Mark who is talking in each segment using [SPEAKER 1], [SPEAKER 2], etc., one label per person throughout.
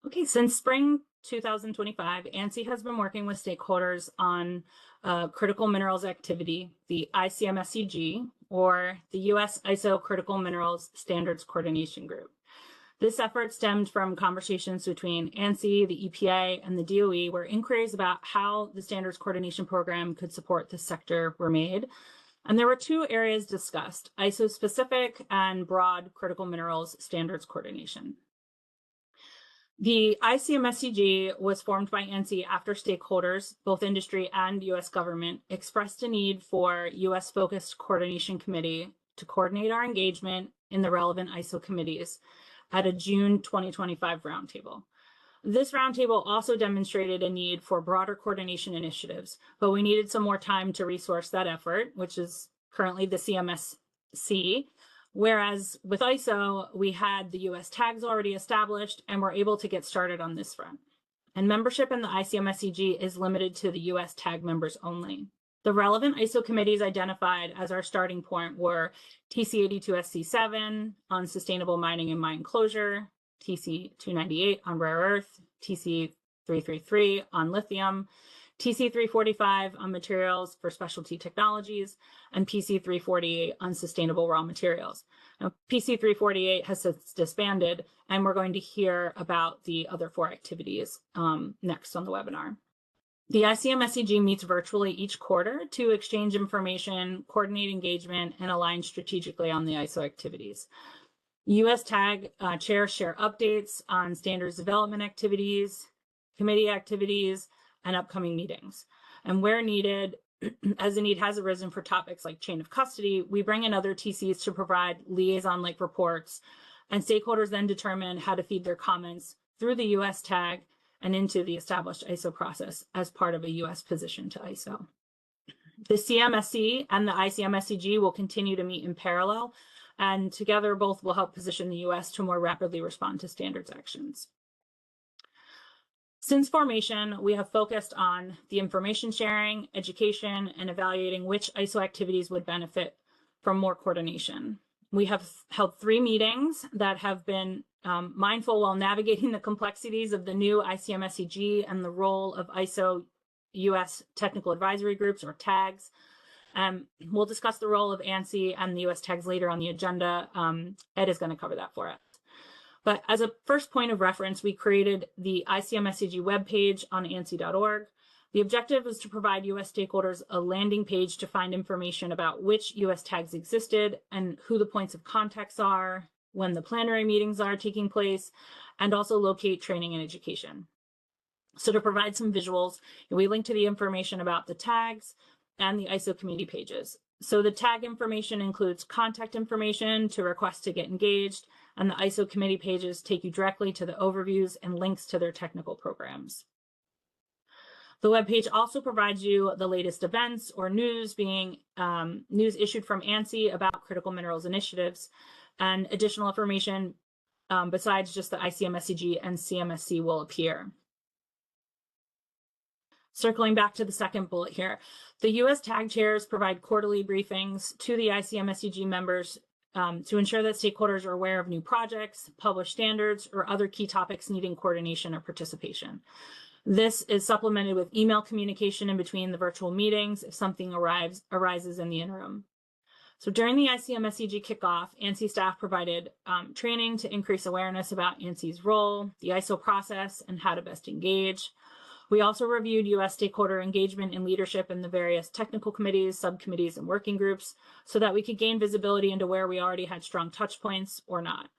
[SPEAKER 1] Okay, since spring 2025, ANSI has been working with stakeholders on critical minerals activity, the ICMSCG, or the U.S. ISO Critical Minerals Standards Coordination Group. This effort stemmed from conversations between ANSI, the EPA, and the DOE, where inquiries about how the Standards Coordination Program could support the sector were made. And there were two areas discussed: ISO-specific and broad critical minerals standards coordination. The ICMSCG was formed by ANSI after stakeholders, both industry and U.S. government, expressed a need for U.S.-focused coordination committee to coordinate our engagement in the relevant ISO committees at a June 2025 roundtable. This roundtable also demonstrated a need for broader coordination initiatives, but we needed some more time to resource that effort, which is currently the CMSC. Whereas with ISO, we had the US tags already established and were able to get started on this front. And membership in the ICMSCG is limited to the US tag members only. The relevant ISO committees identified as our starting point were TC82SC7 on sustainable mining and mine closure, TC298 on rare earth, TC333 on lithium, TC345 on materials for specialty technologies, and PC348 on sustainable raw materials. Now, PC348 has since disbanded, and we're going to hear about the other four activities next on the webinar. The ICMSCG meets virtually each quarter to exchange information, coordinate engagement, and align strategically on the ISO activities. US TAG chairs share updates on standards development activities, committee activities, and upcoming meetings. And where needed, as the need has arisen for topics like chain of custody, we bring in other TCs to provide liaison-like reports, and stakeholders then determine how to feed their comments through the US tag and into the established ISO process as part of a US position to ISO. The CMSC and the ICMSCG will continue to meet in parallel, and together both will help position the US to more rapidly respond to standards actions. Since formation, we have focused on the information sharing, education, and evaluating which ISO activities would benefit from more coordination. We have held 3 meetings that have been mindful while navigating the complexities of the new ICMSCG and the role of ISO US Technical Advisory Groups, or TAGs. We'll discuss the role of ANSI and the US TAGs later on the agenda. Ed is going to cover that for us. But as a first point of reference, we created the ICMSCG webpage on ANSI.org. The objective was to provide US stakeholders a landing page to find information about which US tags existed and who the points of contacts are, when the plenary meetings are taking place, and also locate training and education. So to provide some visuals, we link to the information about the tags and the ISO community pages. So the tag information includes contact information to request to get engaged, and the ISO committee pages take you directly to the overviews and links to their technical programs. The webpage also provides you the latest events or news, being news issued from ANSI about critical minerals initiatives, and additional information besides just the ICMSCG and CMSC will appear. Circling back to the second bullet here, the US TAG chairs provide quarterly briefings to the ICMSCG members to ensure that stakeholders are aware of new projects, published standards, or other key topics needing coordination or participation. This is supplemented with email communication in between the virtual meetings if something arises in the interim. So during the ICMSCG kickoff, ANSI staff provided training to increase awareness about ANSI's role, the ISO process, and how to best engage. We also reviewed US stakeholder engagement and leadership in the various technical committees, subcommittees, and working groups so that we could gain visibility into where we already had strong touch points or not.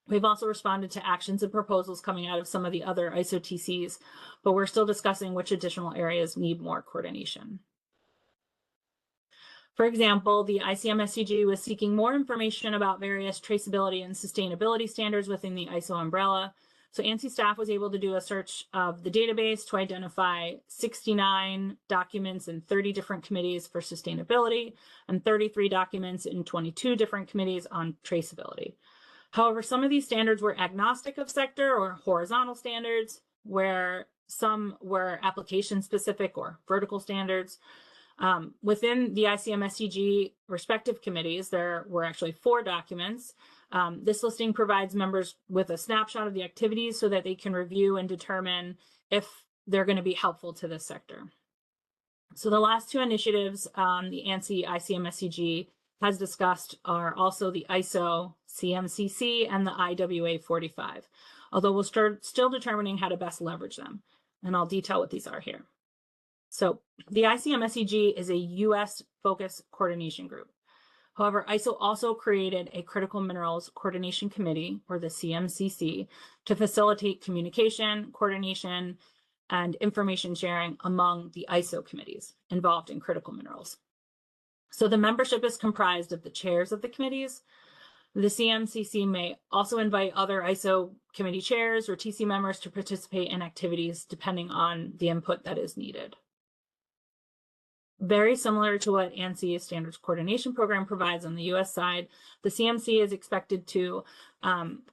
[SPEAKER 1] We've also responded to actions and proposals coming out of some of the other ISO TCs, but we're still discussing which additional areas need more coordination. For example, the ICMSCG was seeking more information about various traceability and sustainability standards within the ISO umbrella. So ANSI staff was able to do a search of the database to identify 69 documents in 30 different committees for sustainability and 33 documents in 22 different committees on traceability. However, some of these standards were agnostic of sector or horizontal standards, where some were application specific or vertical standards. Within the ICMSCG respective committees, there were actually 4 documents This listing provides members with a snapshot of the activities so that they can review and determine if they're going to be helpful to this sector. So the last two initiatives the ANSI ICMSCG has discussed are also the ISO CMCC and the IWA 45, although we'll start still determining how to best leverage them. And I'll detail what these are here. So the ICMSCG is a US focused coordination group. However, ISO also created a Critical Minerals Coordination Committee, or the CMCC, to facilitate communication, coordination, and information sharing among the ISO committees involved in critical minerals. So the membership is comprised of the chairs of the committees. The CMCC may also invite other ISO committee chairs or TC members to participate in activities depending on the input that is needed. Very similar to what ANSI Standards Coordination Program provides on the US side, the CMC is expected to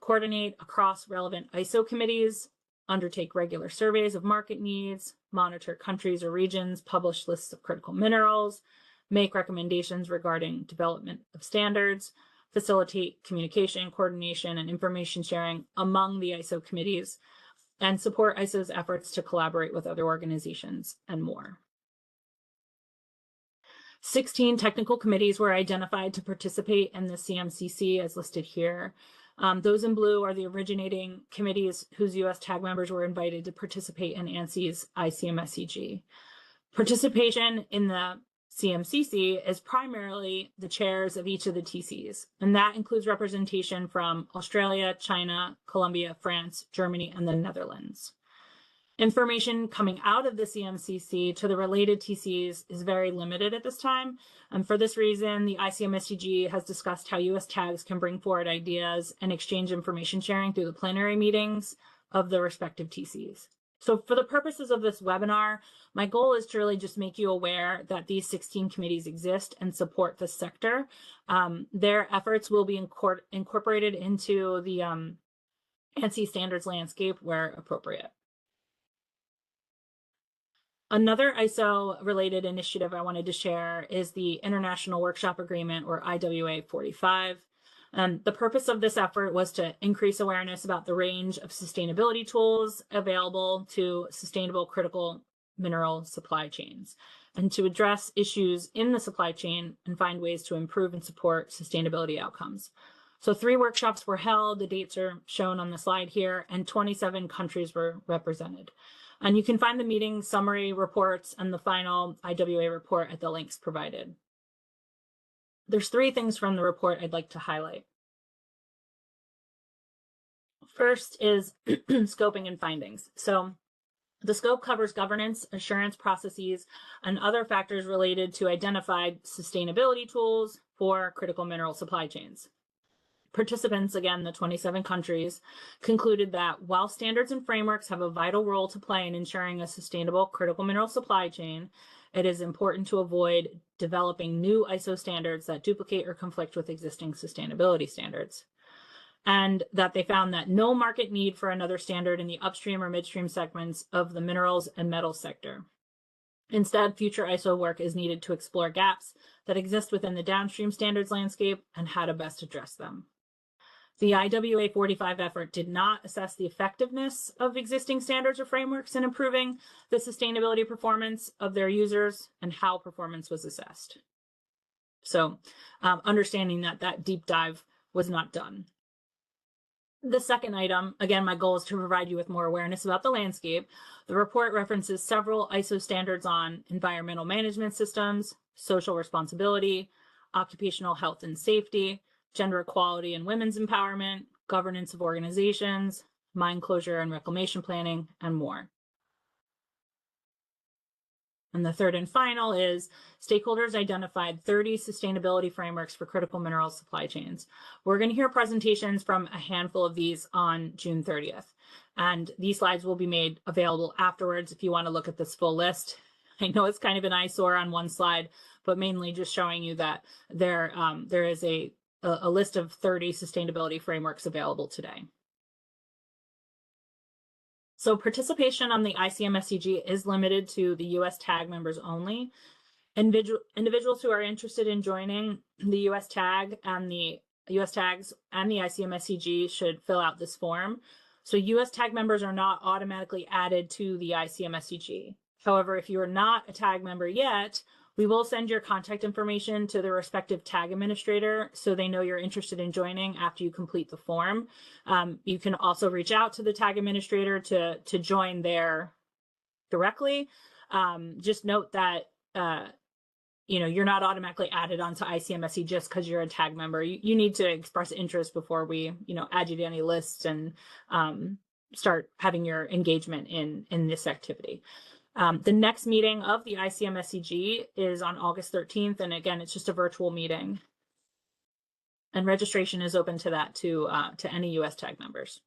[SPEAKER 1] coordinate across relevant ISO committees, undertake regular surveys of market needs, monitor countries or regions, publish lists of critical minerals, make recommendations regarding development of standards, facilitate communication, coordination, and information sharing among the ISO committees, and support ISO's efforts to collaborate with other organizations, and more. 16 technical committees were identified to participate in the CMCC as listed here. Those in blue are the originating committees whose US TAG members were invited to participate in ANSI's ICMSCG. Participation in the CMCC is primarily the chairs of each of the TCs, and that includes representation from Australia, China, Colombia, France, Germany, and the Netherlands. Information coming out of the CMCC to the related TCs is very limited at this time. And for this reason, the ICMSCG has discussed how US tags can bring forward ideas and exchange information sharing through the plenary meetings of the respective TCs. So for the purposes of this webinar, my goal is to really just make you aware that these 16 committees exist and support this sector. Their efforts will be incorporated into the ANSI standards landscape where appropriate. Another ISO-related initiative I wanted to share is the International Workshop Agreement, or IWA 45. The purpose of this effort was to increase awareness about the range of sustainability tools available to sustainable critical mineral supply chains, and to address issues in the supply chain and find ways to improve and support sustainability outcomes. So 3 workshops were held, the dates are shown on the slide here, and 27 countries were represented. And you can find the meeting summary reports and the final IWA report at the links provided. There's 3 things from the report I'd like to highlight. First is scoping and findings. So the scope covers governance, assurance processes, and other factors related to identified sustainability tools for critical mineral supply chains. Participants, again, the 27 countries, concluded that while standards and frameworks have a vital role to play in ensuring a sustainable critical mineral supply chain, it is important to avoid developing new ISO standards that duplicate or conflict with existing sustainability standards. And that they found that no market need for another standard in the upstream or midstream segments of the minerals and metals sector. Instead, future ISO work is needed to explore gaps that exist within the downstream standards landscape and how to best address them. The IWA 45 effort did not assess the effectiveness of existing standards or frameworks in improving the sustainability performance of their users and how performance was assessed. So understanding that that deep dive was not done. The second item, again, my goal is to provide you with more awareness about the landscape. The report references several ISO standards on environmental management systems, social responsibility, occupational health and safety, gender equality and women's empowerment, governance of organizations, mine closure and reclamation planning, and more. And the third and final is stakeholders identified 30 sustainability frameworks for critical mineral supply chains. We're going to hear presentations from a handful of these on June 30th. And these slides will be made available afterwards if you want to look at this full list. I know it's kind of an eyesore on one slide, but mainly just showing you that there is a list of 30 sustainability frameworks available today. So participation on the ICMSCG is limited to the US TAG members only. Individuals who are interested in joining the US TAG and the US tags and the ICMSCG should fill out this form. So US tag members are not automatically added to the ICMSCG. However, if you are not a tag member yet, we will send your contact information to the respective tag administrator so they know you're interested in joining after you complete the form. You can also reach out to the tag administrator to join there directly. Just note that you're not automatically added onto ICMSC just because you're a tag member. You need to express interest before we add you to any lists and start having your engagement in this activity. The next meeting of the ICMSCG is on August 13th. And again, it's just a virtual meeting. And registration is open to that to any US tag members.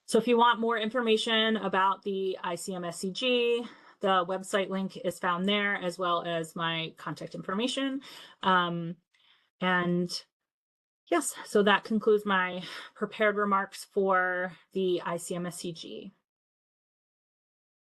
[SPEAKER 1] So if you want more information about the ICMSCG, the website link is found there, as well as my contact information. And yes, so that concludes my prepared remarks for the ICMSCG.